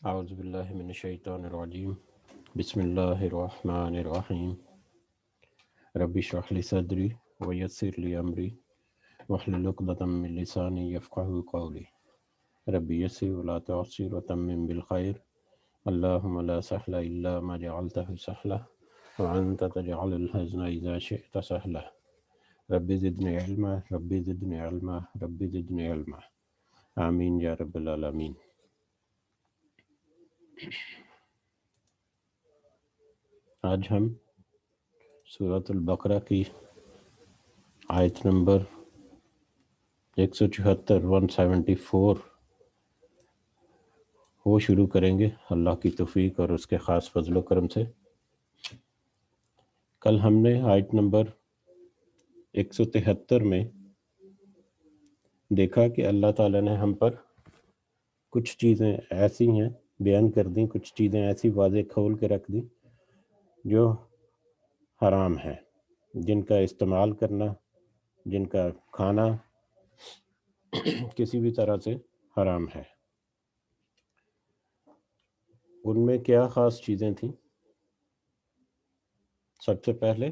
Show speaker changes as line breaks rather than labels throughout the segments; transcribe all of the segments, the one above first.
اعوذ باللہ من الشیطان الرجیم بسم اللہ الرحمن الرحیم رب اشرح لی صدری ویسر لی امری واحلل عقدۃ من لسانی یفقہوا قولی رب یسر ولا تعسر وتمم بالخیر اللہم لا سہل الا ما جعلتہ سہلا وانت تجعل الحزن اذا شئت سہلا رب زدنی علما رب زدنی علما رب زدنی علما آمین یا رب العالمین۔ آج ہم سورۃ البقرہ کی آیت نمبر 174 174 وہ شروع کریں گے اللہ کی توفیق اور اس کے خاص فضل و کرم سے۔ کل ہم نے آیت نمبر 173 میں دیکھا کہ اللہ تعالیٰ نے ہم پر کچھ چیزیں ایسی ہیں بیان کر دیں، کچھ چیزیں ایسی واضح کھول کے رکھ دیں جو حرام ہیں، جن کا استعمال کرنا، جن کا کھانا کسی بھی طرح سے حرام ہے۔ ان میں کیا خاص چیزیں تھیں؟ سب سے پہلے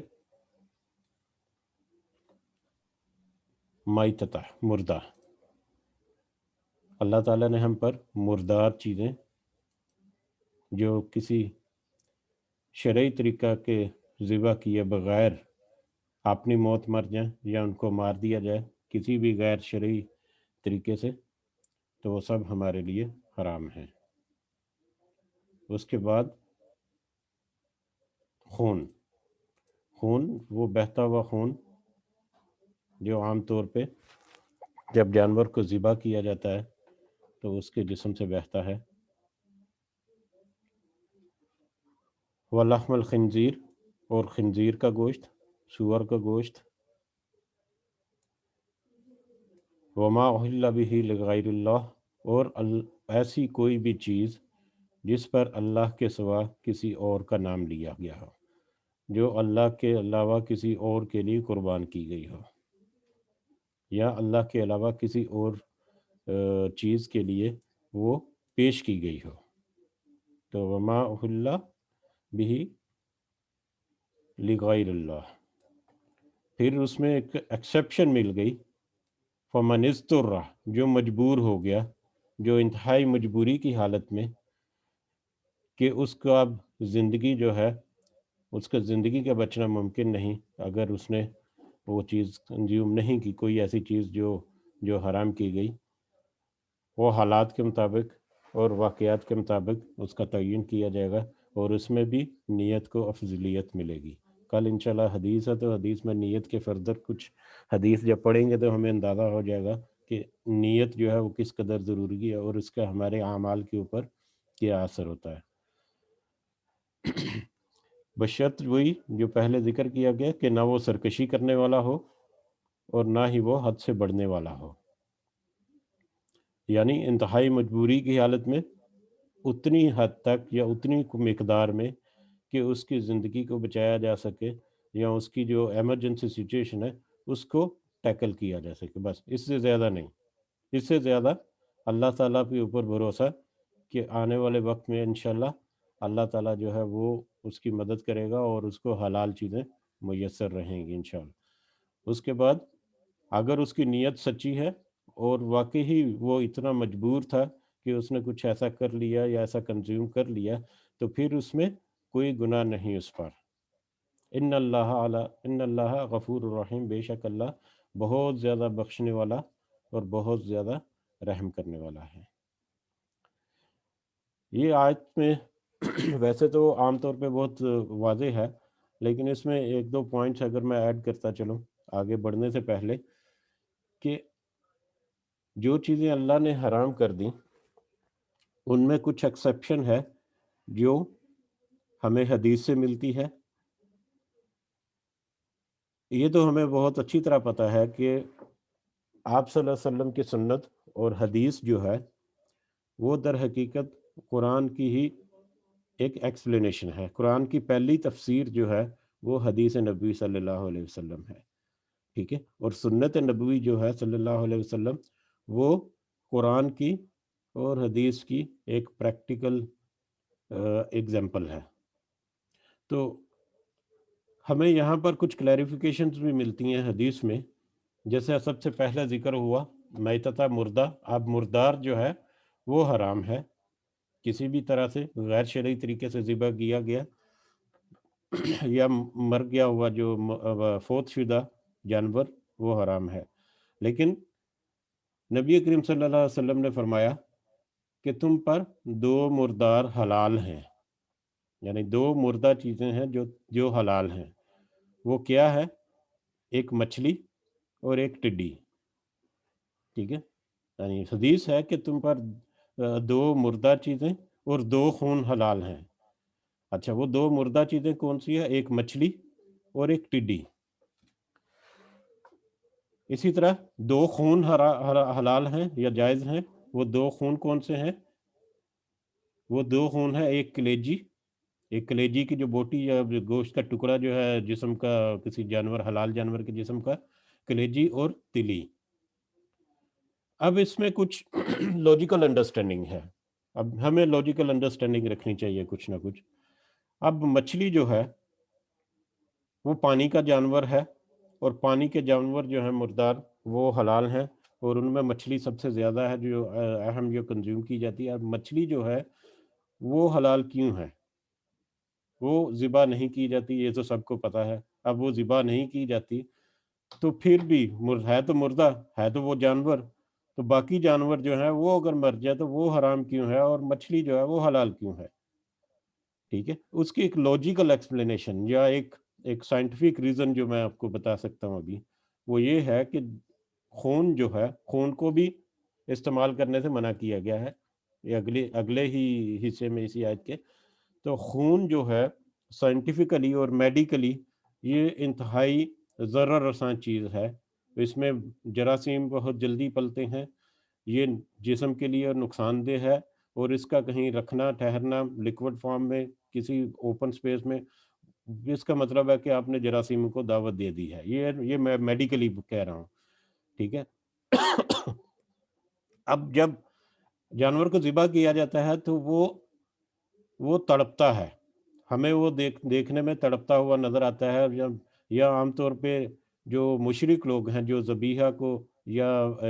مائتتہ، مردہ۔ اللہ تعالیٰ نے ہم پر مردار چیزیں جو کسی شرعی طریقہ کے ذبح کیے بغیر اپنی موت مر جائیں یا ان کو مار دیا جائے کسی بھی غیر شرعی طریقے سے، تو وہ سب ہمارے لیے حرام ہیں۔ اس کے بعد خون وہ بہتا ہوا خون جو عام طور پہ جب جانور کو ذبح کیا جاتا ہے تو اس کے جسم سے بہتا ہے۔ وَلَحْمَ الْخِنْزِيرِ اور خنزیر کا گوشت، سور کا گوشت۔ وَمَا أُحِلَّ بِهِ لِغَيْرِ اللَّهِ اور ایسی کوئی بھی چیز جس پر اللہ کے سوا کسی اور کا نام لیا گیا ہو، جو اللہ کے علاوہ کسی اور کے لیے قربان کی گئی ہو یا اللہ کے علاوہ کسی اور چیز کے لیے وہ پیش کی گئی ہو، تو وما احل بہ لغیر اللہ۔ پھر اس میں ایک ایکسیپشن مل گئی، فمن اضطر، جو مجبور ہو گیا، جو انتہائی مجبوری کی حالت میں کہ اس کا اب زندگی جو ہے، اس کا زندگی کا بچنا ممکن نہیں اگر اس نے وہ چیز کنزیوم نہیں کی، کوئی ایسی چیز جو حرام کی گئی، وہ حالات کے مطابق اور واقعات کے مطابق اس کا تعین کیا جائے گا اور اس میں بھی نیت کو افضلیت ملے گی۔ کل انشاءاللہ حدیث ہے تو حدیث میں نیت کے فردر کچھ حدیث جب پڑھیں گے تو ہمیں اندازہ ہو جائے گا کہ نیت جو ہے وہ کس قدر ضروری ہے اور اس کا ہمارے اعمال کے اوپر کیا اثر ہوتا ہے۔ بشرط وہی جو پہلے ذکر کیا گیا کہ نہ وہ سرکشی کرنے والا ہو اور نہ ہی وہ حد سے بڑھنے والا ہو، یعنی انتہائی مجبوری کی حالت میں اتنی حد تک یا اتنی مقدار میں کہ اس کی زندگی کو بچایا جا سکے یا اس کی جو ایمرجنسی سچویشن ہے اس کو ٹیکل کیا جا سکے، بس اس سے زیادہ نہیں۔ اس سے زیادہ اللہ تعالیٰ کے اوپر بھروسہ کہ آنے والے وقت میں انشاءاللہ اللہ تعالیٰ جو ہے وہ اس کی مدد کرے گا اور اس کو حلال چیزیں میسر رہیں گی انشاءاللہ۔ اس کے بعد اگر اس کی نیت سچی ہے اور واقعی وہ اتنا مجبور تھا کہ اس نے کچھ ایسا کر لیا یا ایسا کنزیوم کر لیا، تو پھر اس میں کوئی گناہ نہیں اس پر۔ ان اللہ غفور الرحیم، بے شک اللہ بہت زیادہ بخشنے والا اور بہت زیادہ رحم کرنے والا ہے۔ یہ آیت میں ویسے تو عام طور پہ بہت واضح ہے، لیکن اس میں ایک دو پوائنٹس اگر میں ایڈ کرتا چلوں آگے بڑھنے سے پہلے، کہ جو چیزیں اللہ نے حرام کر دیں ان میں کچھ ایکسیپشن ہے جو ہمیں حدیث سے ملتی ہے۔ یہ تو ہمیں بہت اچھی طرح پتہ ہے کہ آپ صلی اللہ علیہ وسلم کی سنت اور حدیث جو ہے وہ در حقیقت قرآن کی ہی ایک ایکسپلینیشن ہے۔ قرآن کی پہلی تفسیر جو ہے وہ حدیث نبوی صلی اللہ علیہ وسلم ہے، ٹھیک ہے، اور سنت نبوی جو ہے صلی اللہ علیہ وسلم وہ قرآن کی اور حدیث کی ایک پریکٹیکل ایگزامپل ہے. تو ہمیں یہاں پر کچھ کلیریفیکیشنز بھی ملتی ہیں حدیث میں. جیسے سب سے پہلا ذکر ہوا میتۃ مردہ. اب مردار جو ہے وہ حرام ہے، کسی بھی طرح سے غیر شرعی طریقے سے ذبح کیا گیا یا مر گیا ہوا جو فوت شدہ جانور وہ حرام ہے. لیکن نبی کریم صلی اللہ علیہ وسلم نے فرمایا کہ تم پر 2 مردار حلال ہیں، یعنی 2 مردہ چیزیں ہیں جو حلال ہیں. وہ کیا ہے؟ ایک مچھلی اور ایک ٹڈی. ٹھیک ہے، یعنی حدیث ہے کہ تم پر 2 مردہ چیزیں اور 2 خون حلال ہیں. اچھا، وہ 2 مردہ چیزیں کون سی ہے؟ ایک مچھلی اور ایک ٹڈی. اسی طرح 2 خون حلال ہیں یا جائز ہیں. وہ 2 خون کون سے ہیں؟ وہ 2 خون ہیں، ایک کلیجی کی جو بوٹی یا گوشت کا ٹکڑا جو ہے جسم کا، کسی جانور حلال جانور کے جسم کا، کلیجی اور تلی. اب اس میں کچھ لاجیکل انڈرسٹینڈنگ ہے. اب ہمیں لاجیکل انڈرسٹینڈنگ رکھنی چاہیے کچھ نہ کچھ. اب مچھلی جو ہے وہ پانی کا جانور ہے، اور پانی کے جانور جو ہیں مردار وہ حلال ہیں، اور ان میں مچھلی سب سے زیادہ ہے جو اہم جو کنزیوم کی جاتی ہے. اب مچھلی جو ہے وہ حلال کیوں ہے؟ وہ ذبح نہیں کی جاتی، یہ تو سب کو پتہ ہے. اب وہ ذبح نہیں کی جاتی تو پھر بھی ہے تو مردہ ہے، تو وہ جانور، تو باقی جانور جو ہیں وہ اگر مر جائے تو وہ حرام کیوں ہے اور مچھلی جو ہے وہ حلال کیوں ہے؟ ٹھیک ہے، اس کی ایک لاجیکل ایکسپلینیشن یا ایک سائنٹیفک ریزن جو میں آپ کو بتا سکتا ہوں ابھی، وہ یہ ہے کہ خون جو ہے، خون کو بھی استعمال کرنے سے منع کیا گیا ہے. یہ اگلے ہی حصے میں اسی آیت کے. تو خون جو ہے سائنٹیفکلی اور میڈیکلی یہ انتہائی ضرر رساں چیز ہے. اس میں جراثیم بہت جلدی پلتے ہیں، یہ جسم کے لیے نقصان دہ ہے، اور اس کا کہیں رکھنا ٹھہرنا لیکوڈ فارم میں کسی اوپن سپیس میں، اس کا مطلب ہے کہ آپ نے جراثیم کو دعوت دے دی ہے. یہ میں میڈیکلی کہہ رہا ہوں. ٹھیک ہے. اب جب جانور کو ذبح کیا جاتا ہے تو وہ تڑپتا ہے، ہمیں وہ دیکھنے میں تڑپتا ہوا نظر آتا ہے. یا عام طور پہ جو مشرک لوگ ہیں جو ذبیحہ کو یا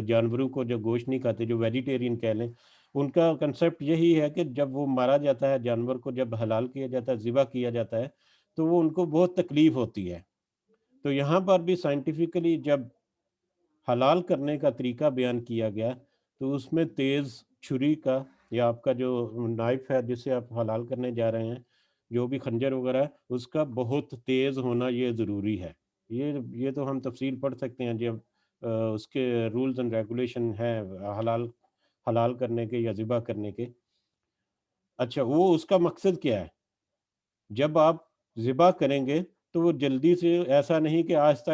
جانوروں کو جو گوشت نہیں کھاتے، جو ویجیٹیرین کہہ لیں، ان کا کنسیپٹ یہی ہے کہ جب وہ مارا جاتا ہے، جانور کو جب حلال کیا جاتا ہے، ذبح کیا جاتا ہے، تو وہ ان کو بہت تکلیف ہوتی ہے. تو یہاں پر بھی سائنٹیفکلی جب حلال کرنے کا طریقہ بیان کیا گیا تو اس میں تیز چھری کا یا آپ کا جو نائف ہے جس سے آپ حلال کرنے جا رہے ہیں، جو بھی خنجر وغیرہ ہے، اس کا بہت تیز ہونا یہ ضروری ہے. یہ تو ہم تفصیل پڑھ سکتے ہیں جب اس کے رولز اینڈ ریگولیشن ہیں حلال کرنے کے یا ذبح کرنے کے. اچھا، وہ اس کا مقصد کیا ہے؟ جب آپ ذبح کریں گے تو وہ جلدی سے، ایسا نہیں کہ آہستہ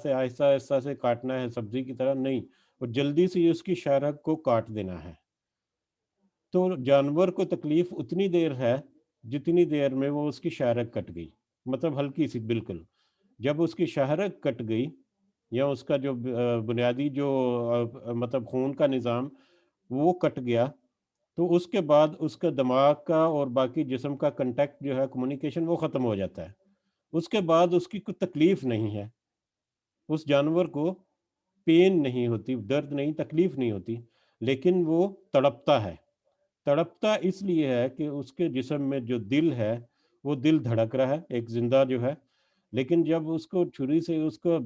آہستہ سے کاٹنا ہے سبزی کی طرح، نہیں، وہ جلدی سے اس کی شاہرگ کو کاٹ دینا ہے. تو جانور کو تکلیف اتنی دیر ہے جتنی دیر میں وہ اس کی شاہرگ کٹ گئی، مطلب ہلکی سی بالکل. جب اس کی شاہرگ کٹ گئی یا اس کا جو بنیادی جو مطلب خون کا نظام وہ کٹ گیا، تو اس کے بعد اس کا دماغ کا اور باقی جسم کا کنٹیکٹ جو ہے، کمیونیکیشن، وہ ختم ہو جاتا ہے. اس کے بعد اس کی کوئی تکلیف نہیں ہے، اس جانور کو پین نہیں ہوتی، درد نہیں، تکلیف نہیں ہوتی، لیکن وہ تڑپتا ہے. تڑپتا اس لیے ہے کہ اس کے جسم میں جو دل ہے وہ دل دھڑک رہا ہے، ایک زندہ جو ہے. لیکن جب اس کو چھری سے اس کو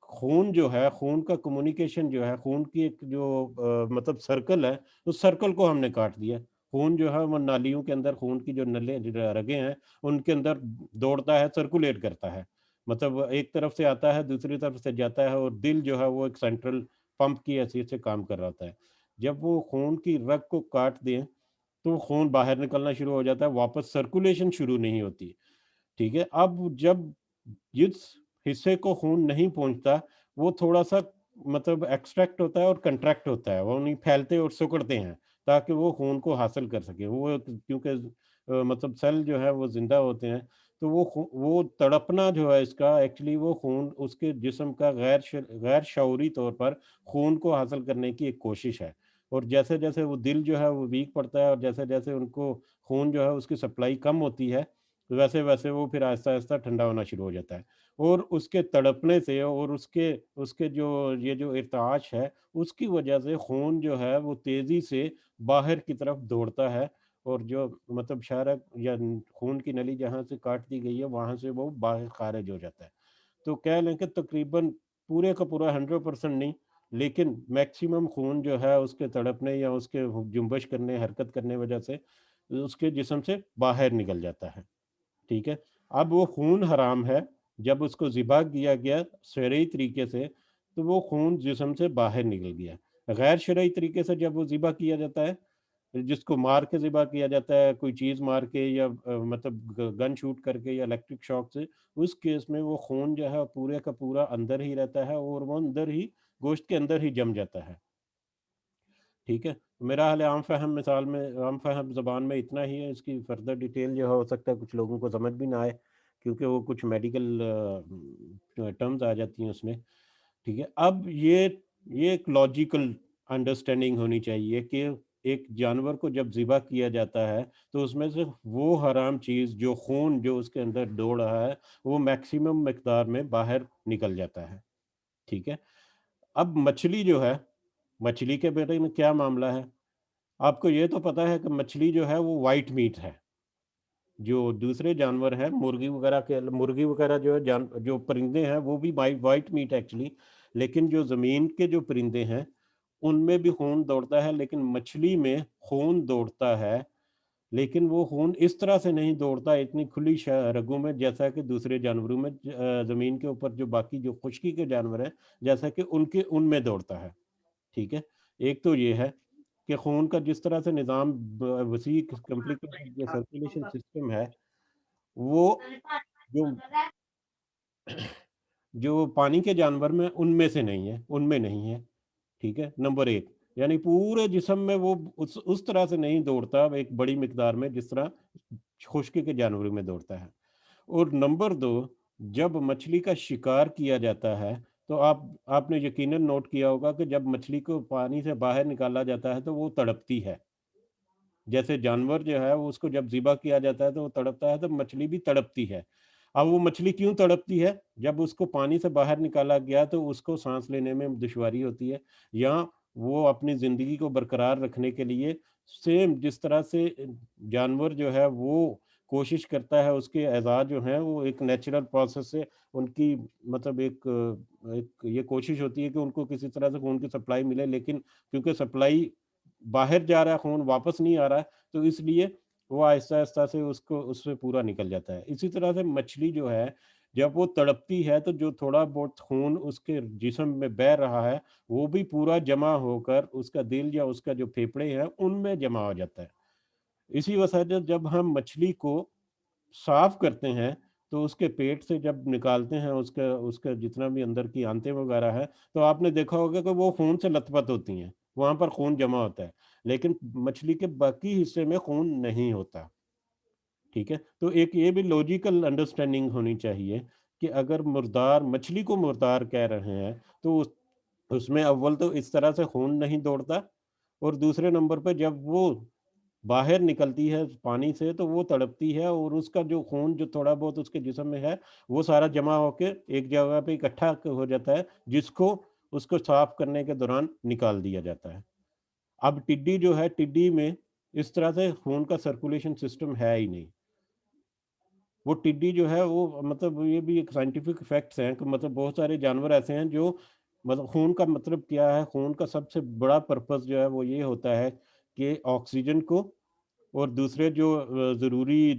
خون جو ہے، خون کا کمیونیکیشن جو ہے، خون کی ایک جو مطلب سرکل ہے، اس سرکل کو ہم نے کاٹ دیا. خون جو ہے وہ نالیوں کے اندر، خون کی جو رگیں ہیں ان کے اندر دوڑتا ہے، سرکولیٹ کرتا ہے، مطلب ایک طرف سے آتا ہے دوسری طرف سے جاتا ہے، اور دل جو ہے وہ ایک سینٹرل پمپ کی حیثیت سے کام کر رہا ہوتا ہے. جب وہ خون کی رگ کو کاٹ دیں تو خون باہر نکلنا شروع ہو جاتا ہے، واپس سرکولیشن شروع نہیں ہوتی. ٹھیک ہے. اب جب جس حصے کو خون نہیں پہنچتا وہ تھوڑا سا مطلب ایکسٹریکٹ ہوتا ہے اور کنٹریکٹ ہوتا ہے، وہ نہیں پھیلتے اور سکڑتے ہیں تاکہ وہ خون کو حاصل کر سکے. وہ کیونکہ مطلب سیل جو ہے وہ زندہ ہوتے ہیں، تو وہ تڑپنا جو ہے اس کا ایکچولی وہ خون اس کے جسم کا غیر شعوری طور پر خون کو حاصل کرنے کی ایک کوشش ہے. اور جیسے جیسے وہ دل جو ہے وہ ویک پڑتا ہے اور جیسے جیسے ان کو خون جو ہے اس کی سپلائی کم ہوتی ہے ویسے ویسے وہ پھر آہستہ آہستہ ٹھنڈا ہونا شروع ہو جاتا ہے، اور اس کے تڑپنے سے اور اس کے جو یہ جو ارتعاش ہے اس کی وجہ سے خون جو ہے وہ تیزی سے باہر کی طرف دوڑتا ہے، اور جو مطلب شارک یا خون کی نلی جہاں سے کاٹ دی گئی ہے وہاں سے وہ باہر خارج ہو جاتا ہے۔ تو کہہ لیں کہ تقریباً پورے کا پورا 100% نہیں، لیکن میکسیمم خون جو ہے اس کے تڑپنے یا اس کے جنبش کرنے حرکت کرنے وجہ سے اس کے جسم سے باہر نکل جاتا ہے، ٹھیک ہے۔ اب وہ خون حرام ہے، جب اس کو ذبح کیا گیا شرعی طریقے سے تو وہ خون جسم سے باہر نکل گیا، غیر شرعی طریقے سے جب وہ ذبح کیا جاتا ہے جس کو مار کے ذبح کیا جاتا ہے کوئی چیز مار کے یا مطلب گن شوٹ کر کے یا الیکٹرک شاک سے، اس کیس میں وہ خون جو ہے پورے کا پورا اندر ہی رہتا ہے اور وہ اندر ہی گوشت کے اندر ہی جم جاتا ہے، ٹھیک ہے۔ میرا حال عام فہم مثال میں عام فہم زبان میں اتنا ہی ہے، اس کی فردر ڈیٹیل جو ہے ہو سکتا ہے کچھ لوگوں کو سمجھ بھی نہ آئے کیونکہ وہ کچھ میڈیکل ٹرمز آ جاتی ہیں اس میں، ٹھیک ہے۔ اب یہ ایک لاجیکل انڈرسٹینڈنگ ہونی چاہیے کہ ایک جانور کو جب ذبح کیا جاتا ہے تو اس میں سے وہ حرام چیز جو خون جو اس کے اندر دوڑ رہا ہے وہ میکسیمم مقدار میں باہر نکل جاتا ہے، ٹھیک ہے۔ اب مچھلی جو ہے، مچھلی کے بارے میں کیا معاملہ ہے؟ آپ کو یہ تو پتا ہے کہ مچھلی جو ہے وہ وائٹ میٹ ہے، جو دوسرے جانور ہیں مرغی وغیرہ جو ہے جو پرندے ہیں وہ بھی وائٹ میٹ ایکچولی، لیکن جو زمین کے جو پرندے ہیں ان میں بھی خون دوڑتا ہے، لیکن مچھلی میں خون دوڑتا ہے لیکن وہ خون اس طرح سے نہیں دوڑتا اتنی کھلی رگوں میں جیسا کہ دوسرے جانوروں میں زمین کے اوپر جو باقی جو خشکی کے جانور ہیں جیسا کہ ان میں دوڑتا ہے، ٹھیک ہے۔ ایک تو یہ ہے کہ خون کا جس طرح سے نظام وسیع کمپلیکیٹڈ جو سرکولیشن سسٹم ہے وہ جو جو پانی کے جانور میں ان میں سے نہیں ہے، ان میں نہیں ہے، ٹھیک ہے، نمبر ایک۔ یعنی پورے جسم میں وہ اس طرح سے نہیں دوڑتا ایک بڑی مقدار میں جس طرح خشکی کے جانوروں میں دوڑتا ہے۔ اور نمبر دو، جب مچھلی کا شکار کیا جاتا ہے تو آپ نے یقیناً نوٹ کیا ہوگا کہ جب مچھلی کو پانی سے باہر نکالا جاتا ہے تو وہ تڑپتی ہے، جیسے جانور جو ہے اس کو جب ذبح کیا جاتا ہے تو وہ تڑپتا ہے تو مچھلی بھی تڑپتی ہے۔ اب وہ مچھلی کیوں تڑپتی ہے؟ جب اس کو پانی سے باہر نکالا گیا تو اس کو سانس لینے میں دشواری ہوتی ہے، یا وہ اپنی زندگی کو برقرار رکھنے کے لیے سیم جس طرح سے جانور جو ہے وہ کوشش کرتا ہے، اس کے اعضاء جو ہیں وہ ایک نیچرل پروسیس سے ان کی مطلب ایک یہ کوشش ہوتی ہے کہ ان کو کسی طرح سے خون کی سپلائی ملے، لیکن کیونکہ سپلائی باہر جا رہا ہے خون واپس نہیں آ رہا ہے تو اس لیے وہ آہستہ آہستہ سے اس سے پورا نکل جاتا ہے۔ اسی طرح سے مچھلی جو ہے جب وہ تڑپتی ہے تو جو تھوڑا بہت خون اس کے جسم میں بہہ رہا ہے وہ بھی پورا جمع ہو کر اس کا دل یا اس کا جو پھیپڑے ہیں ان میں جمع ہو جاتا ہے۔ اسی وجہ سے جب ہم مچھلی کو صاف کرتے ہیں تو اس کے پیٹ سے جب نکالتے ہیں اس کا جتنا بھی اندر کی آنتیں وغیرہ ہے تو آپ نے دیکھا ہوگا کہ وہ خون سے لت پت ہوتی ہیں، وہاں پر خون جمع ہوتا ہے، لیکن مچھلی کے باقی حصے میں خون نہیں ہوتا، ٹھیک ہے۔ تو ایک یہ بھی لوجیکل انڈرسٹینڈنگ ہونی چاہیے کہ اگر مردار مچھلی کو مردار کہہ رہے ہیں تو اس میں اول تو اس طرح سے خون نہیں دوڑتا، اور دوسرے نمبر پہ جب وہ باہر نکلتی ہے پانی سے تو وہ تڑپتی ہے اور اس کا جو خون جو تھوڑا بہت اس کے جسم میں ہے وہ سارا جمع ہو کے ایک جگہ پہ اکٹھا ہو جاتا ہے جس کو اس کو صاف کرنے کے دوران نکال دیا جاتا ہے۔ اب ٹڈی جو ہے ٹڈی میں اس طرح سے خون کا سرکولیشن سسٹم ہے ہی نہیں، وہ ٹڈی جو ہے وہ مطلب یہ بھی ایک سائنٹیفک فیکٹس ہیں کہ مطلب بہت سارے جانور ایسے ہیں جو مطلب خون کا مطلب کیا ہے، خون کا سب سے بڑا پرپس جو ہے وہ یہ ہوتا ہے کہ آکسیجن کو اور دوسرے جو ضروری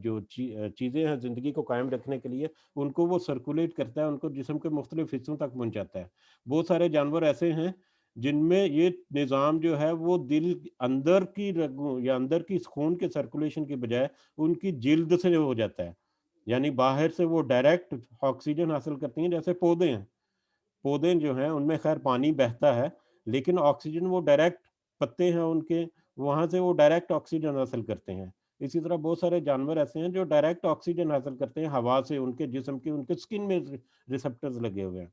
جو چیزیں ہیں زندگی کو قائم رکھنے کے لیے ان کو وہ سرکولیٹ کرتا ہے، ان کو جسم کے مختلف حصوں تک پہنچاتا ہے۔ بہت سارے جانور ایسے ہیں جن میں یہ نظام جو ہے وہ دل اندر کی رگوں یا اندر کی خون کے سرکولیشن کی بجائے ان کی جلد سے ہو جاتا ہے، یعنی باہر سے وہ ڈائریکٹ آکسیجن حاصل کرتی ہیں، جیسے پودے ہیں، پودے جو ہیں ان میں خیر پانی بہتا ہے لیکن آکسیجن وہ ڈائریکٹ پتے ہیں ان کے وہاں سے وہ ڈائریکٹ آکسیجن حاصل کرتے ہیں۔ اسی طرح بہت سارے جانور ایسے ہیں جو ڈائریکٹ آکسیجن حاصل کرتے ہیں ہوا سے، ان کے جسم کے ان کے سکن میں ریسپٹرز لگے ہوئے ہیں،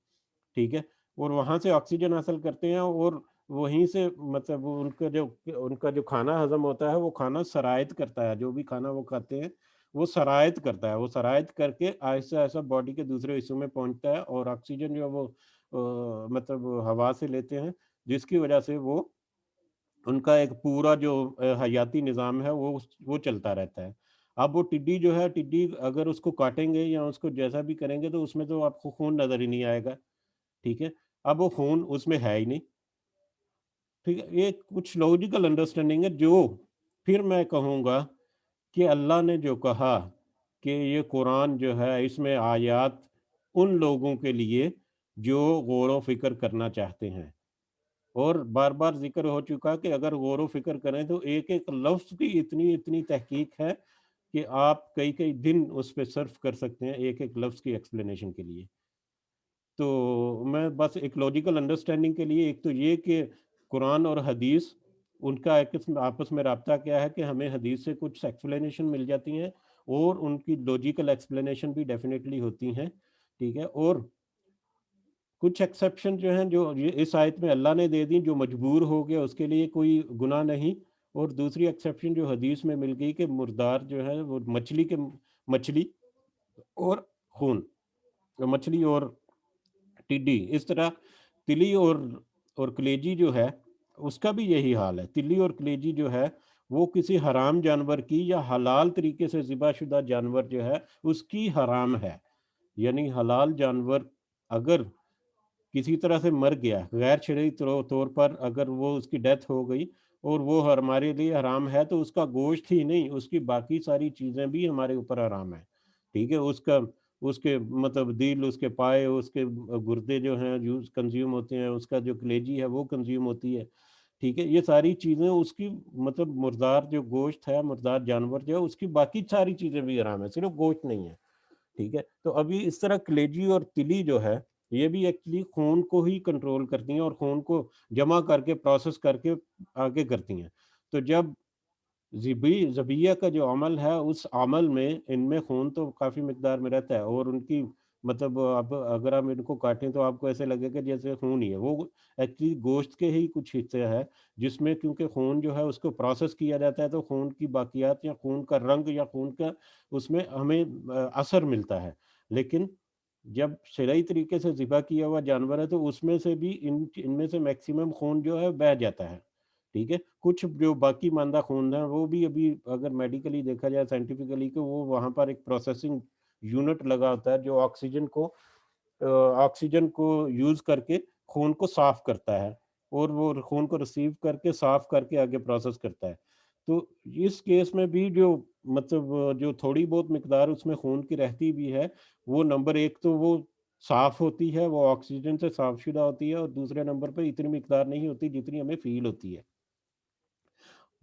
ٹھیک ہے، اور وہاں سے آکسیجن حاصل کرتے ہیں اور وہیں سے مطلب ان کا جو کھانا ہضم ہوتا ہے وہ کھانا سرایت کرتا ہے، جو بھی کھانا وہ کھاتے ہیں وہ سرایت کرتا ہے، وہ سرایت کر کے آہستہ آہستہ باڈی کے دوسرے حصوں میں پہنچتا ہے، اور آکسیجن جو ہے وہ مطلب ہوا سے لیتے ہیں، جس کی وجہ سے وہ ان کا ایک پورا جو حیاتی نظام ہے وہ چلتا رہتا ہے۔ اب وہ ٹڈی جو ہے، ٹڈی اگر اس کو کاٹیں گے یا اس کو جیسا بھی کریں گے تو اس میں تو آپ کو خون نظر ہی نہیں آئے گا، ٹھیک ہے؟ اب وہ خون اس میں ہے ہی نہیں، ٹھیک ہے؟ یہ کچھ لاجیکل انڈرسٹینڈنگ ہے، جو پھر میں کہوں گا کہ اللہ نے جو کہا کہ یہ قرآن جو ہے اس میں آیات ان لوگوں کے لیے جو غور و فکر کرنا چاہتے ہیں، اور بار بار ذکر ہو چکا کہ اگر غور و فکر کریں تو ایک ایک لفظ کی اتنی تحقیق ہے کہ آپ کئی کئی دن اس پہ صرف کر سکتے ہیں ایک ایک لفظ کی ایکسپلینیشن کے لیے۔ تو میں بس ایک لاجیکل انڈرسٹینڈنگ کے لیے، ایک تو یہ کہ قرآن اور حدیث ان کا آپس میں رابطہ کیا ہے کہ ہمیں حدیث سے کچھ ایکسپلینیشن مل جاتی ہیں، اور ان کی لاجیکل ایکسپلینیشن بھی ڈیفینیٹلی ہوتی ہیں، ٹھیک ہے؟ اور کچھ ایکسیپشن جو ہیں جو اس آیت میں اللہ نے دے دی، جو مجبور ہو گیا اس کے لیے کوئی گناہ نہیں، اور دوسری ایکسیپشن جو حدیث میں مل گئی کہ مردار جو ہے وہ مچھلی اور خون، مچھلی اور ٹڈی، اس طرح تلی اور کلیجی جو ہے اس کا بھی یہی حال ہے۔ تلی اور کلیجی جو ہے وہ کسی حرام جانور کی یا حلال طریقے سے ذبح شدہ جانور جو ہے اس کی حرام ہے، یعنی حلال جانور اگر کسی طرح سے مر گیا غیر شرعی طور پر، اگر وہ اس کی ڈیتھ ہو گئی اور وہ ہمارے لیے حرام ہے، تو اس کا گوشت ہی نہیں، اس کی باقی ساری چیزیں بھی ہمارے اوپر حرام ہیں، ٹھیک ہے؟ اس کے مطلب دل، اس کے پائے، اس کے گردے جو ہیں یوز کنزیوم ہوتے ہیں، اس کا جو کلیجی ہے وہ کنزیوم ہوتی ہے، ٹھیک ہے؟ یہ ساری چیزیں اس کی مطلب مردار جو گوشت ہے، مردار جانور جو ہے اس کی باقی ساری چیزیں بھی حرام ہے، صرف گوشت نہیں ہے، ٹھیک ہے؟ تو ابھی اس طرح کلیجی اور تلی جو ہے یہ بھی ایکچولی خون کو ہی کنٹرول کرتی ہیں اور خون کو جمع کر کے پروسیس کر کے آگے کرتی ہیں۔ تو جب ذبیہ کا جو عمل ہے اس عمل میں ان میں خون تو کافی مقدار میں رہتا ہے، اور ان کی مطلب اب اگر آپ ان کو کاٹیں تو آپ کو ایسے لگے کہ جیسے خون ہی ہے، وہ ایکچولی گوشت کے ہی کچھ حصے ہے جس میں کیونکہ خون جو ہے اس کو پروسیس کیا جاتا ہے، تو خون کی باقیات یا خون کا رنگ یا خون کا اس میں ہمیں اثر ملتا ہے۔ لیکن جب شرعی طریقے سے ذبح کیا ہوا جانور ہے تو اس میں سے بھی ان میں سے میکسیمم خون جو ہے بہہ جاتا ہے، ٹھیک ہے؟ کچھ جو باقی ماندہ خون ہیں وہ بھی ابھی اگر میڈیکلی دیکھا جائے سائنٹیفکلی کہ وہ وہاں پر ایک پروسیسنگ یونٹ لگا ہوتا ہے جو آکسیجن کو یوز کر کے خون کو صاف کرتا ہے، اور وہ خون کو ریسیو کر کے صاف کر کے آگے پروسیس کرتا ہے۔ تو اس کیس میں بھی جو مطلب جو تھوڑی بہت مقدار اس میں خون کی رہتی بھی ہے، وہ نمبر ایک تو وہ صاف ہوتی ہے، وہ آکسیجن سے صاف شدہ ہوتی ہے، اور دوسرے نمبر پہ اتنی مقدار نہیں ہوتی جتنی ہمیں فیل ہوتی ہے۔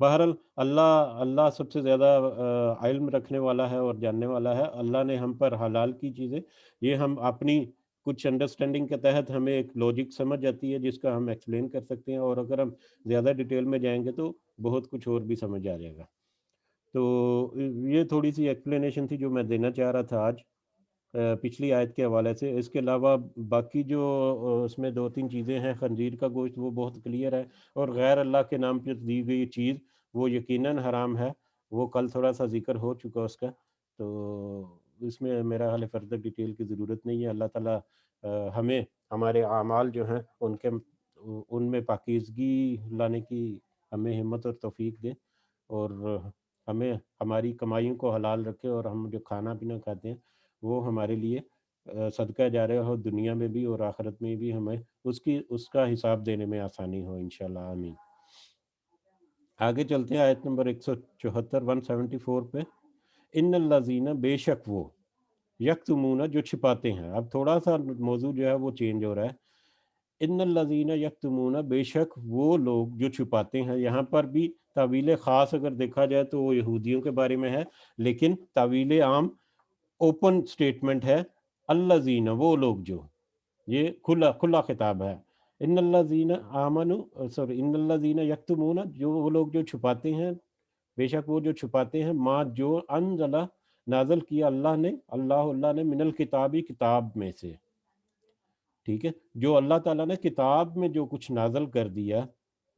بہرحال اللہ سب سے زیادہ علم رکھنے والا ہے اور جاننے والا ہے۔ اللہ نے ہم پر حلال کی چیزیں، یہ ہم اپنی کچھ انڈرسٹینڈنگ کے تحت ہمیں ایک لوجک سمجھ جاتی ہے جس کا ہم ایکسپلین کر سکتے ہیں، اور اگر ہم زیادہ ڈیٹیل میں جائیں گے تو بہت کچھ اور بھی سمجھ آ جائے گا۔ تو یہ تھوڑی سی ایکسپلینیشن تھی جو میں دینا چاہ رہا تھا آج پچھلی آیت کے حوالے سے۔ اس کے علاوہ باقی جو اس میں دو تین چیزیں ہیں، خنزیر کا گوشت وہ بہت کلیئر ہے، اور غیر اللہ کے نام پہ دی گئی چیز وہ یقیناً حرام ہے، وہ کل تھوڑا سا ذکر ہو چکا اس کا، تو اس میں میرا حال فردر ڈیٹیل کی ضرورت نہیں ہے۔ اللہ تعالیٰ ہمیں ہمارے اعمال جو ہیں ان میں پاکیزگی لانے کی ہمیں ہمت اور توفیق دے، اور ہمیں ہماری کمائیوں کو حلال رکھے، اور ہم جو کھانا پینا کھاتے ہیں وہ ہمارے لیے صدقہ جاریہ ہو، دنیا میں بھی اور آخرت میں بھی ہمیں اس کا حساب دینے میں آسانی ہو انشاءاللہ، آمین۔ آگے چلتے ہیں آیت نمبر 174 174 پہ۔ ان الذین، بے شک وہ، یکتمون جو چھپاتے ہیں، اب تھوڑا سا موضوع جو ہے وہ چینج ہو رہا ہے۔ ان الذین یکتمون، بے شک وہ لوگ جو چھپاتے ہیں، یہاں پر بھی تعویل خاص اگر دیکھا جائے تو وہ یہودیوں کے بارے میں ہے، لیکن تعویل عام اوپن سٹیٹمنٹ ہے، الذین وہ لوگ جو، یہ کھلا خطاب ہے۔ ان الذین ان الذین یکتمون، جو وہ لوگ جو چھپاتے ہیں، بے شک وہ جو چھپاتے ہیں، ما جو انزل نازل کیا اللہ نے من الکتابی کتاب میں سے، ٹھیک ہے؟ جو اللہ تعالیٰ نے کتاب میں جو کچھ نازل کر دیا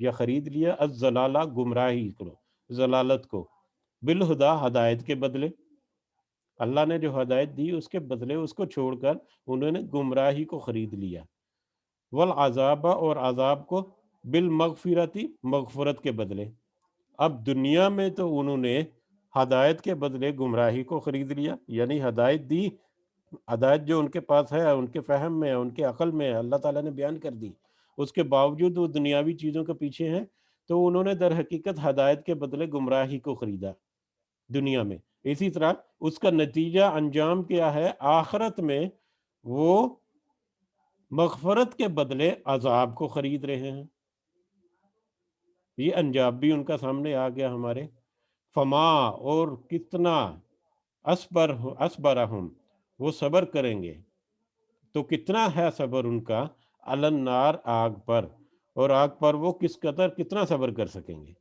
یا خرید لیا الضلالہ گمراہی کو، ضلالت کو، بالہدا ہدایت کے بدلے، اللہ نے جو ہدایت دی اس کے بدلے اس کو چھوڑ کر انہوں نے گمراہی کو خرید لیا، والعذاب اور عذاب کو، بالمغفرتی مغفرت کے بدلے۔ اب دنیا میں تو انہوں نے ہدایت کے بدلے گمراہی کو خرید لیا، یعنی ہدایت دی، ہدایت جو ان کے پاس ہے، ان کے فہم میں ہے، ان کے عقل میں ہے، اللہ تعالیٰ نے بیان کر دی، اس کے باوجود وہ دنیاوی چیزوں کے پیچھے ہیں، تو انہوں نے در حقیقت ہدایت کے بدلے گمراہی کو خریدا دنیا میں۔ اسی طرح اس کا نتیجہ انجام کیا ہے؟ آخرت میں وہ مغفرت کے بدلے عذاب کو خرید رہے ہیں۔ یہ انجام بھی ان کا سامنے آ گیا ہمارے۔ فما اور کتنا، اسبرہم وہ صبر کریں گے، تو کتنا ہے صبر ان کا، النار آگ پر، اور آگ پر وہ کتنا صبر کر سکیں گے۔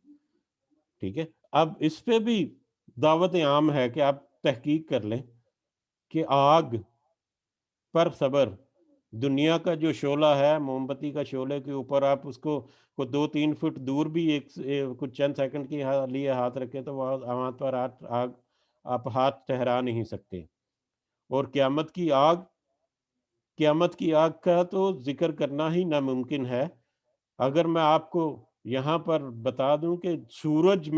ٹھیک ہے، اب اس پہ بھی دعوت عام ہے کہ آپ تحقیق کر لیں کہ آگ پر صبر، دنیا کا جو شعلہ ہے، موم بتی کا شعلے کے اوپر آپ اس کو 2-3 فٹ دور بھی کچھ چند سیکنڈ کے لیے ہاتھ رکھیں تو وہاں پر آگ آپ ہاتھ ٹھہرا نہیں سکتے۔ اور قیامت کی آگ کا تو ذکر کرنا ہی ناممکن ہے۔ اگر میں آپ کو یہاں پر بتا دوں کہ سورج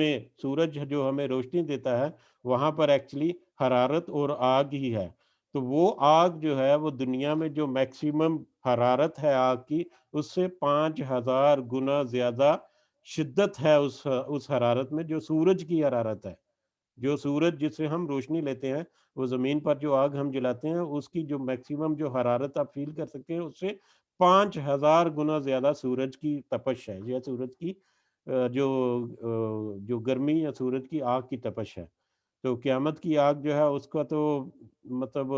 جو ہمیں روشنی دیتا ہے، وہاں پر ایکچولی حرارت اور آگ ہی ہے، تو وہ آگ جو ہے وہ دنیا میں جو میکسیمم حرارت ہے آگ کی، اس سے 5000 گنا زیادہ شدت ہے اس حرارت میں جو سورج کی حرارت ہے۔ جو سورج جس سے ہم روشنی لیتے ہیں، وہ زمین پر جو آگ ہم جلاتے ہیں، اس کی جو میکسیمم جو حرارت آپ فیل کر سکتے ہیں، اس سے 5000 گنا زیادہ سورج کی تپش ہے، یا سورج کی جو گرمی یا سورج کی آگ کی تپش ہے۔ تو قیامت کی آگ جو ہے اس کا تو مطلب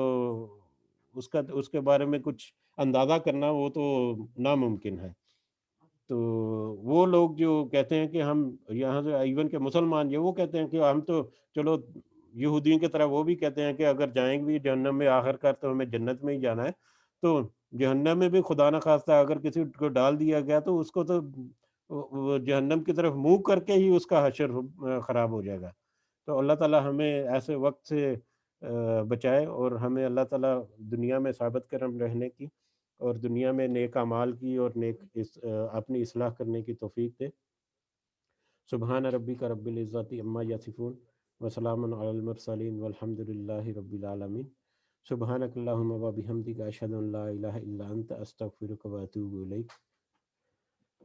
اس کے بارے میں کچھ اندازہ کرنا وہ تو ناممکن ہے۔ تو وہ لوگ جو کہتے ہیں کہ ہم یہاں سے ایون کے مسلمان جو وہ کہتے ہیں کہ ہم تو چلو یہودیوں کی طرح وہ بھی کہتے ہیں کہ اگر جائیں بھی جہنم میں آخر کار تو ہمیں جنت میں ہی جانا ہے، تو جہنم میں بھی خدا نہ خواستہ اگر کسی کو ڈال دیا گیا تو اس کو تو جہنم کی طرف منہ کر کے ہی اس کا حشر خراب ہو جائے گا۔ تو اللہ تعالیٰ ہمیں ایسے وقت سے بچائے، اور ہمیں اللہ تعالیٰ دنیا میں ثابت کرم رہنے کی اور دنیا میں نیک اعمال کی اور اپنی اصلاح کرنے کی توفیق دے۔ سبحان ربک رب العزت عما یصفون وسلام علی المرسلین والحمد للہ رب العالمین۔ سبحانک اللہم و بحمدک اشہد ان لا الہ الا انت استغفرک و اتوب الیک۔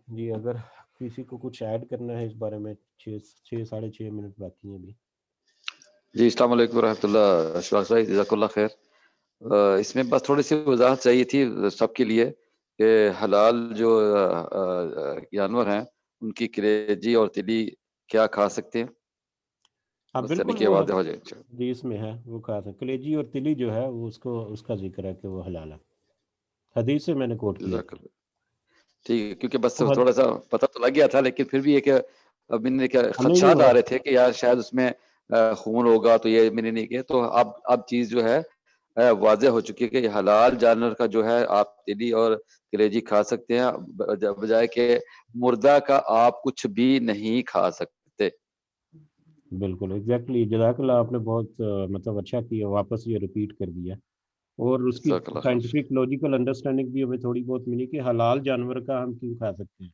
جی اگر کسی کو کچھ ایڈ کرنا ہے اس بارے میں، 6-6.5 منٹ باقی ہیں ابھی۔
جی السلام علیکم ورحمۃ اللہ، اشفاق صاحب جزاک اللہ خیر۔ اس میں بس تھوڑی سی وضاحت چاہیے تھی سب کے لیے کہ حلال جو جانور ہیں ان کی کلیجی اور تلی کیا کھا سکتے ہیں،
ہاں
بس یعنی
بالکل،
کہ
وہ
واضح ہو جائے۔
جی اس میں ہے، وہ کھا سکتے، کلیجی اور تلی جو ہے وہ اس کا ذکر ہے کہ وہ حلال ہے، حدیث سے میں نے کوٹ کیا
جزاک اللہ ٹھیک ہے، کیونکہ بس
تھا۔
تھوڑا سا پتہ تو لگ گیا تھا، لیکن پھر بھی ایک
نہیں نہیں،
خدشات آ رہے تھے کہ یار شاید اس میں خون ہوگا، تو یہ میں نے نہیں کیا۔ تو اب چیز جو ہے واضح ہو چکی ہے کہ حلال جانور کا جو ہے آپ تلی اور کلیجی کھا سکتے ہیں، بجائے کہ مردہ کا آپ کچھ بھی نہیں کھا سکتے۔
بالکل ایگزیکٹلی، جزاک اللہ، آپ نے بہت مطلب اچھا کیا، واپس یہ ریپیٹ کر دیا، اور اس کی
جزاک اللہ خیر۔
سائنٹیفک لاجیکل انڈرسٹینڈنگ بھی ہمیں تھوڑی بہت ملی کہ حلال جانور کا ہم کیوں کھا سکتے ہیں۔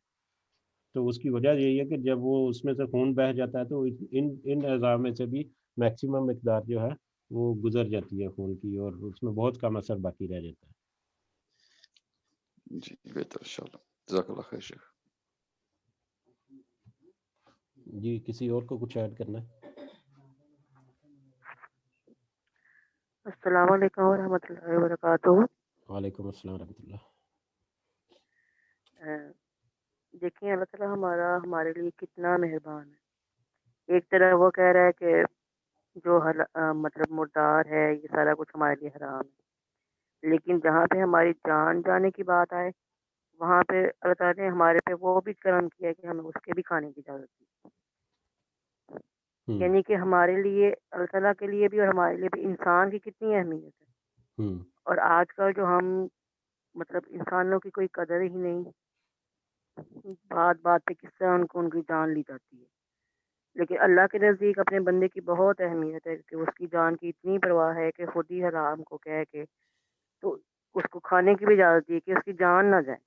تو اس کی وجہ یہی ہے کہ جب وہ اس میں سے خون بہہ جاتا ہے تو ان اعضاء میں سے بھی میکسیمم مقدار جو ہے وہ گزر جاتی ہے خون کی، اور اس میں بہت کم اثر باقی رہ جاتا ہے۔
جی بہتر، انشاءاللہ، جزاک اللہ خیر شیخ۔
جی کسی اور کو کچھ ایڈ کرنا ہے؟
السلام علیکم ورحمۃ اللہ وبرکاتہ۔
وعلیکم السلام ورحمۃ اللہ۔
دیکھیں اللہ تعالیٰ ہمارے لیے کتنا مہربان ہے۔ ایک طرح وہ کہہ رہا ہے کہ جو مطلب مردار ہے یہ سارا کچھ ہمارے لیے حرام ہے، لیکن جہاں پہ ہماری جان جانے کی بات آئے وہاں پہ اللہ تعالیٰ نے ہمارے پہ وہ بھی کرم کیا کہ ہمیں اس کے بھی کھانے کی اجازت دی، یعنی کہ ہمارے لیے اللہ تعالیٰ کے لیے بھی اور ہمارے لیے بھی انسان کی کتنی اہمیت ہے۔ اور آج کل جو ہم مطلب انسانوں کی کوئی قدر ہی نہیں، بات بات پہ کس طرح ان کی جان لی جاتی ہے. لیکن اللہ کے نزدیک اپنے بندے کی بہت اہمیت ہے کہ اس کی جان کی اتنی پرواہ ہے کہ خود ہی حرام کو کہہ کے تو اس کو کھانے کی بھی اجازت دی کہ اس کی جان نہ جائے.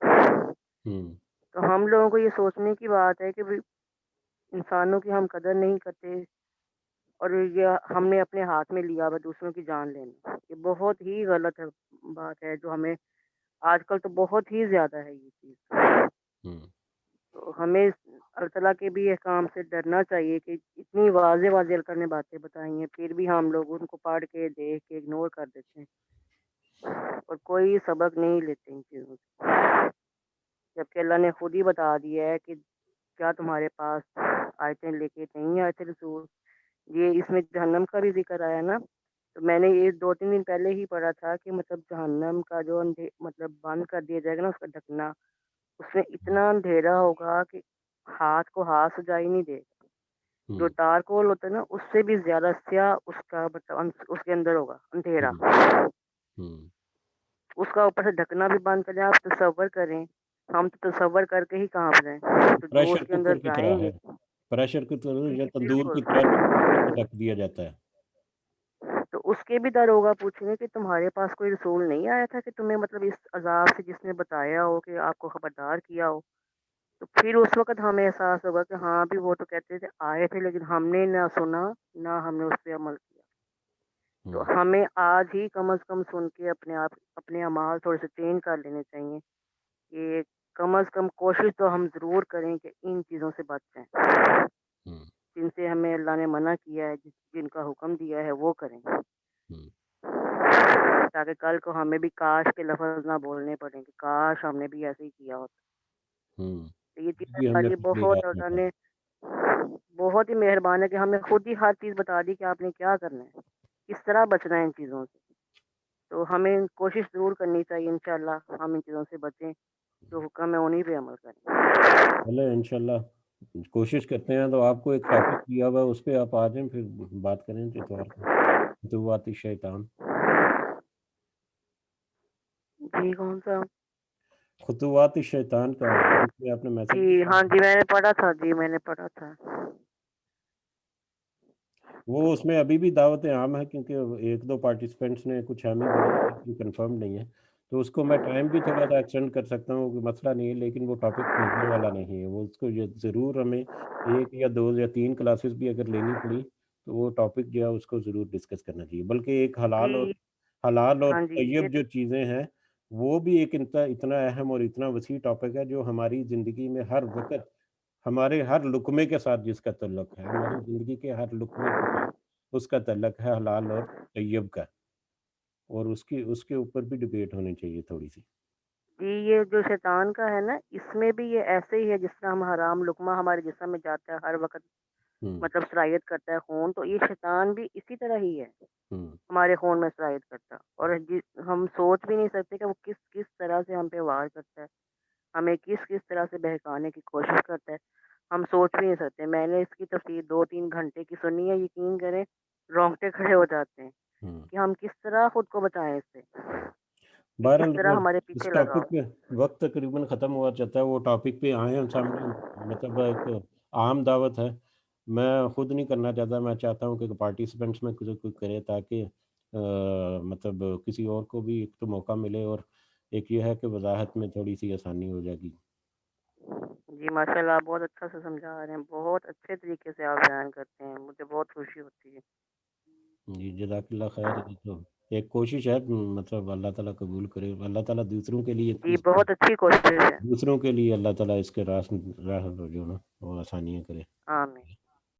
تو ہم لوگوں کو یہ سوچنے کی بات ہے کہ انسانوں کی ہم قدر نہیں کرتے اور یہ ہم نے اپنے ہاتھ میں لیا ہوا دوسروں کی جان لینا. یہ بہت ہی غلط بات ہے جو ہمیں آج کل تو بہت ہی زیادہ ہے یہ چیز. تو ہمیں اللہ تعالیٰ کے بھی احکام سے ڈرنا چاہیے کہ اتنی واضح واضح اللہ تعالیٰ نے باتیں بتائی ہیں پھر بھی ہم لوگ ان کو پڑھ کے دیکھ کے اگنور کر دیتے ہیں اور کوئی سبق نہیں لیتے ان چیزوں سے، جبکہ اللہ نے خود ہی بتا دیا ہے کہ کیا تمہارے پاس آیتیں لے کے نہیں آئے تھے رسول. یہ اس میں جہنم کا بھی ذکر آیا نا، تو میں نے یہ 2-3 دن پہلے ہی پڑھا تھا کہ مطلب جہنم کا جو مطلب بند کر دیا جائے گا نا اس کا ڈھکنا، اس میں اتنا اندھیرا ہوگا کہ ہاتھ کو ہاتھ سجائی نہیں دے گا. جو ڈارک ہول ہوتا ہے نا اس سے بھی زیادہ سیاہ اس کا مطلب اس کے اندر ہوگا اندھیرا. اس کا اوپر سے ڈھکنا بھی بند کر دیں. آپ تصور کریں، ہم تو تصور کر کے ہی کانپ رہے ہیں تو جو اس
پریشر
کے اندر
کوکر کی
جائیں
طرح
گے.
ہے، پریشر کی طرح یا تندور
بالکل.
کی طرح ڈھک دیا جاتا ہے.
تو اس کے بھی ڈر ہوگا پوچھیں گے کہ تمہارے پاس کوئی رسول نہیں آیا تھا کہ تمہیں مطلب اس عذاب سے جس نے بتایا ہو کہ آپ کو خبردار کیا ہو. تو پھر اس وقت ہمیں احساس ہوگا کہ ہاں بھی وہ تو کہتے تھے آئے تھے لیکن ہم نے نہ سنا نہ ہم نے اس پہ عمل کیا. تو ہمیں آج ہی کم از کم سن کے اپنے اعمال تھوڑے سے چینج کر لینے چاہیے کہ کم از کم کوشش تو ہم ضرور کریں کہ ان چیزوں سے بچ جائیں جن سے ہمیں اللہ نے منع کیا ہے، جن کا حکم دیا ہے وہ کریں، تاکہ کل کو ہمیں بھی کاش کے لفظ نہ بولنے پڑیں کہ کاش ہم نے بھی ایسے ہی کیا ہوتا. تو یہ چیز
ہم نے
ہماری بہت
رات میں
اللہ نے بہت ہی مہربان ہے کہ ہمیں خود ہی ہر چیز بتا دی کہ آپ نے کیا کرنا ہے، کس طرح بچنا ہے ان چیزوں سے. تو ہمیں کوشش ضرور کرنی چاہیے انشاءاللہ ہم ان چیزوں سے بچیں، جو حکم ہے انہیں پہ عمل کریں.
چلے انشاءاللہ کوشش کرتے ہیں. تو آپ کو ایک ٹاپک دیا ہوا ہے اس پہ آپ آ جائیں پھر بات کریں اتوار کو، خطوات الشیطان.
جی کون سا؟
خطوات الشیطان کا اس میں آپ نے میسج
جی ہاں جی میں نے پڑھا تھا. جی میں نے پڑھا تھا.
وہ اس میں ابھی بھی دعوت عام ہے کیونکہ 1-2 پارٹیسپینٹس نے کچھ حامی بھری کنفرم نہیں ہے، تو اس کو میں ٹائم بھی تھوڑا سا ایکسٹینڈ کر سکتا ہوں کہ مسئلہ نہیں ہے، لیکن وہ ٹاپک بھیجنے والا نہیں ہے. وہ اس کو ضرور ہمیں 1 یا 2 یا 3 کلاسز بھی اگر لینی پڑی تو وہ ٹاپک جو ہے اس کو ضرور ڈسکس کرنا چاہیے. بلکہ ایک حلال
جی
اور
ہاں جی یہ
طیب جو چیزیں ہیں وہ بھی ایک اتنا اہم اور اتنا وسیع ٹاپک ہے جو ہماری زندگی میں ہر وقت ہمارے ہر لقمے کے ساتھ جس کا تعلق ہے، ہماری زندگی کے ہر لقمے کے ساتھ اس کا تعلق ہے حلال اور طیب کا، اور اس کے اوپر بھی ڈبیٹ ہونی چاہیے تھوڑی سی.
جی یہ جو شیطان کا ہے نا اس میں بھی یہ ایسے ہی ہے جس طرح ہم حرام لقمہ ہمارے جسم میں جاتا ہے ہر وقت مطلب صلاحیت کرتا ہے خون، تو یہ شیطان بھی اسی طرح ہی ہے ہمارے خون میں صلاحیت کرتا ہے. اور ہم سوچ بھی نہیں سکتے کہ وہ کس طرح سے ہم پہ وار کرتا ہے، ہمیں کس طرح سے بہکانے کی کوشش کرتا ہے، ہم سوچ بھی نہیں سکتے. میں نے اس کی تفسیر 2-3 گھنٹے کی سنی ہے، یقین کریں رونگٹے کھڑے ہو جاتے ہیں کہ ہم کس طرح خود کو بچائیں اس سے کہ کس طرح
بہرحال
ہمارے
اس
پیچھے لگا
ٹاپک
ہو.
پہ وقت تقریباً ختم ہوا چاہتا ہے. وہ ٹاپک پہ آئے ہم سامنے، مطلب ایک عام دعوت ہے. میں خود نہیں کرنا چاہتا، میں چاہتا ہوں کہ پارٹیسپینٹس میں کچھ کرے تاکہ مطلب کسی اور کو بھی ایک تو موقع ملے، اور ایک یہ ہے کہ وضاحت میں تھوڑی سی آسانی ہو جائے گی.
جی ماشاء اللہ آپ بہت اچھا سے سمجھا رہے ہیں، بہت اچھے طریقے سے آپ بیان کرتے ہیں، مجھے بہت خوشی ہوتی ہے.
جی جزاک اللہ خیر. تو ایک کوشش ہے، مطلب اللہ تعالیٰ قبول کرے. اللہ تعالیٰ دوسروں کے لیے
جی بہت اچھی کوشش ہے.
اللہ تعالیٰ اس کے راہ جو نا وہ آسانیاں کرے.
آمین.